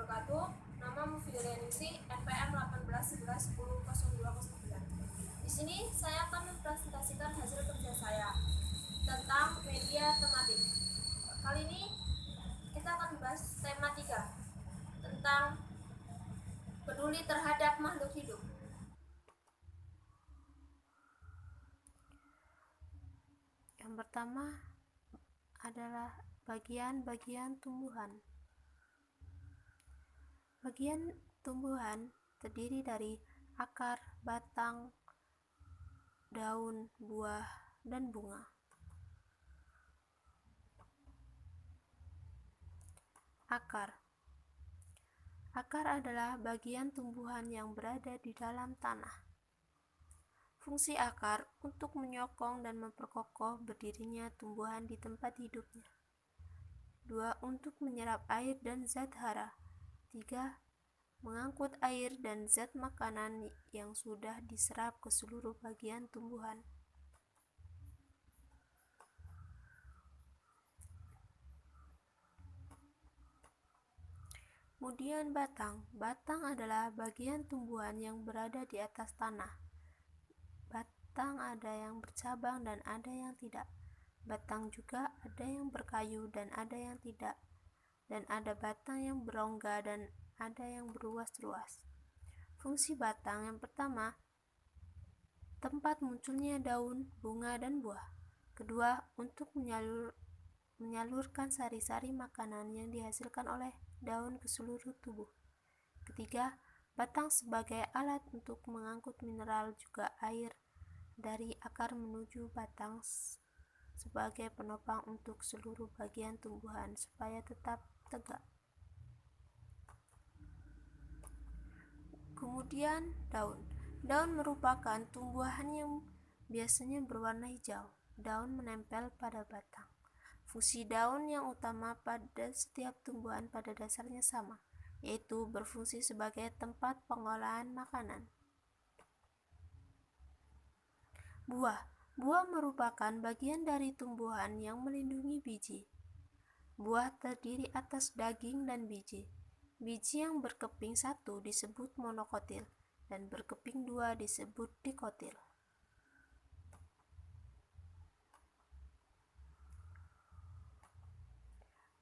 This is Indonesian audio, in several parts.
wabarakatuh. Nama Mufidalia Ningsih, NPM 1811102009. Di sini saya akan mempresentasikan hasil kerja saya tentang media tematik. Kali ini kita akan membahas tema 3 tentang peduli terhadap makhluk hidup. Yang pertama adalah bagian-bagian tumbuhan. Bagian tumbuhan terdiri dari akar, batang, daun, buah, dan bunga. Akar. Akar adalah bagian tumbuhan yang berada di dalam tanah. Fungsi akar untuk menyokong dan memperkokoh berdirinya tumbuhan di tempat hidupnya. 2. Untuk menyerap air dan zat hara. 3. Mengangkut air dan zat makanan yang sudah diserap ke seluruh bagian tumbuhan. Kemudian batang. Batang adalah bagian tumbuhan yang berada di atas tanah. Batang ada yang bercabang dan ada yang tidak. Batang juga ada yang berkayu dan ada yang tidak. Dan ada batang yang berongga dan ada yang beruas-ruas. Fungsi batang yang pertama, tempat munculnya daun, bunga, dan buah. Kedua, untuk menyalurkan sari-sari makanan yang dihasilkan oleh daun ke seluruh tubuh. Ketiga, batang sebagai alat untuk mengangkut mineral juga air dari akar menuju batang sebagai penopang untuk seluruh bagian tumbuhan supaya tetap tegak. Kemudian daun. Daun merupakan tumbuhan yang biasanya berwarna hijau. Daun menempel pada batang. Fungsi daun yang utama pada setiap tumbuhan pada dasarnya sama, yaitu berfungsi sebagai tempat pengolahan makanan. Buah. Buah merupakan bagian dari tumbuhan yang melindungi biji. Buah terdiri atas daging dan biji. Biji yang berkeping satu disebut monokotil dan berkeping dua disebut dikotil.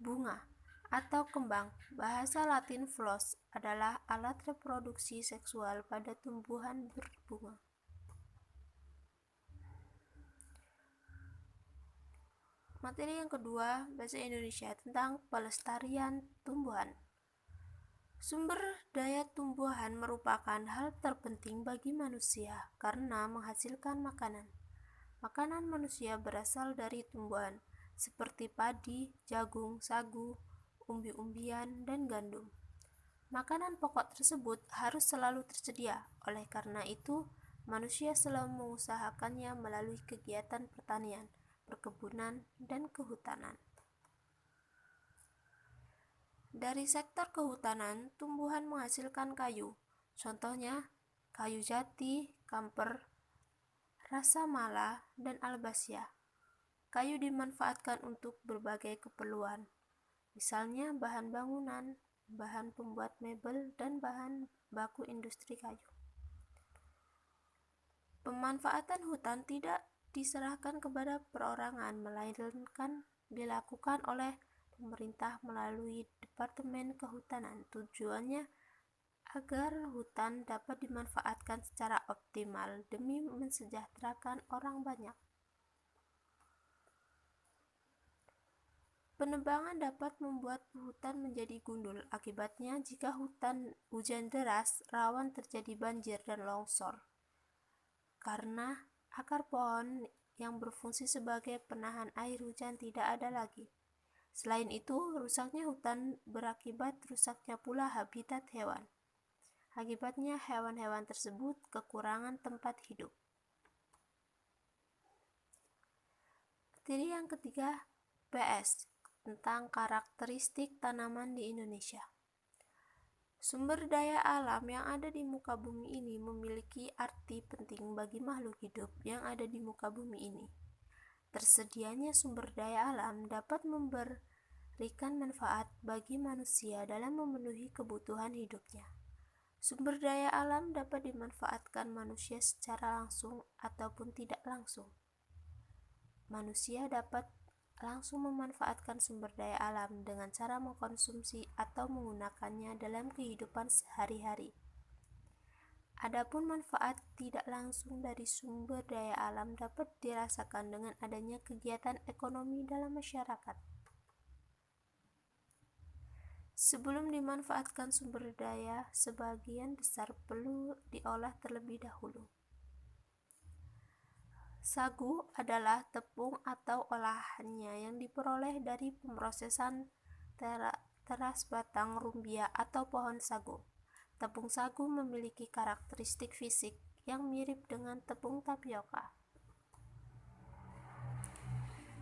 Bunga atau kembang, bahasa Latin flos, adalah alat reproduksi seksual pada tumbuhan berbunga. Materi yang kedua, bahasa Indonesia tentang pelestarian tumbuhan. Sumber daya tumbuhan merupakan hal terpenting bagi manusia karena menghasilkan makanan. Makanan manusia berasal dari tumbuhan seperti padi, jagung, sagu, umbi-umbian, dan gandum. Makanan pokok tersebut harus selalu tersedia. Oleh karena itu, manusia selalu mengusahakannya melalui kegiatan pertanian, perkebunan, dan kehutanan. Dari sektor kehutanan, tumbuhan menghasilkan kayu. Contohnya, kayu jati, kamper, rasa mala, dan albasia. Kayu dimanfaatkan untuk berbagai keperluan, misalnya bahan bangunan, bahan pembuat mebel, dan bahan baku industri kayu. Pemanfaatan hutan tidak diserahkan kepada perorangan, melainkan dilakukan oleh pemerintah melalui Departemen Kehutanan. Tujuannya agar hutan dapat dimanfaatkan secara optimal demi mensejahterakan orang banyak. Penebangan dapat membuat hutan menjadi gundul. Akibatnya, jika hujan deras, rawan terjadi banjir dan longsor. Karena akar pohon yang berfungsi sebagai penahan air hujan tidak ada lagi. Selain itu, rusaknya hutan berakibat rusaknya pula habitat hewan. Akibatnya, hewan-hewan tersebut kekurangan tempat hidup. Materi yang ketiga, PS, tentang karakteristik tanaman di Indonesia. Sumber daya alam yang ada di muka bumi ini memiliki arti penting bagi makhluk hidup yang ada di muka bumi ini. Tersedianya sumber daya alam dapat memberi memberikan manfaat bagi manusia dalam memenuhi kebutuhan hidupnya. Sumber daya alam dapat dimanfaatkan manusia secara langsung ataupun tidak langsung. Manusia dapat langsung memanfaatkan sumber daya alam dengan cara mengkonsumsi atau menggunakannya dalam kehidupan sehari-hari. Adapun manfaat tidak langsung dari sumber daya alam dapat dirasakan dengan adanya kegiatan ekonomi dalam masyarakat. Sebelum dimanfaatkan sumber daya, sebagian besar perlu diolah terlebih dahulu. Sagu adalah tepung atau olahannya yang diperoleh dari pemrosesan teras batang rumbia atau pohon sagu. Tepung sagu memiliki karakteristik fisik yang mirip dengan tepung tapioka.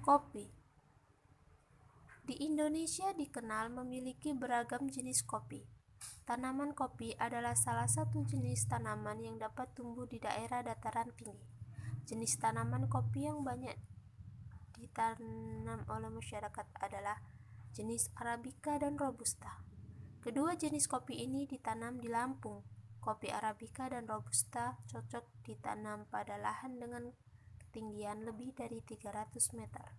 Kopi. Di Indonesia dikenal memiliki beragam jenis kopi. Tanaman kopi adalah salah satu jenis tanaman yang dapat tumbuh di daerah dataran tinggi. Jenis tanaman kopi yang banyak ditanam oleh masyarakat adalah jenis Arabica dan Robusta. Kedua jenis kopi ini ditanam di Lampung. Kopi Arabica dan Robusta cocok ditanam pada lahan dengan ketinggian lebih dari 300 meter.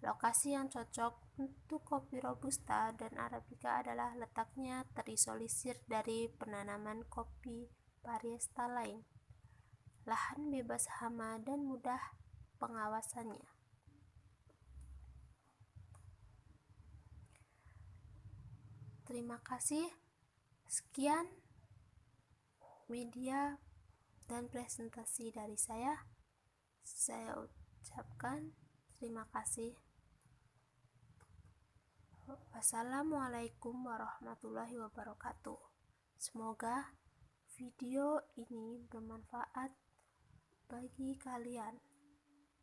Lokasi yang cocok untuk kopi Robusta dan Arabica adalah letaknya terisolir dari penanaman kopi Pariesta lain. Lahan bebas hama dan mudah pengawasannya. Terima kasih. Sekian media dan presentasi dari saya. Saya ucapkan terima kasih. Wassalamualaikum warahmatullahi wabarakatuh. Semoga video ini bermanfaat bagi kalian.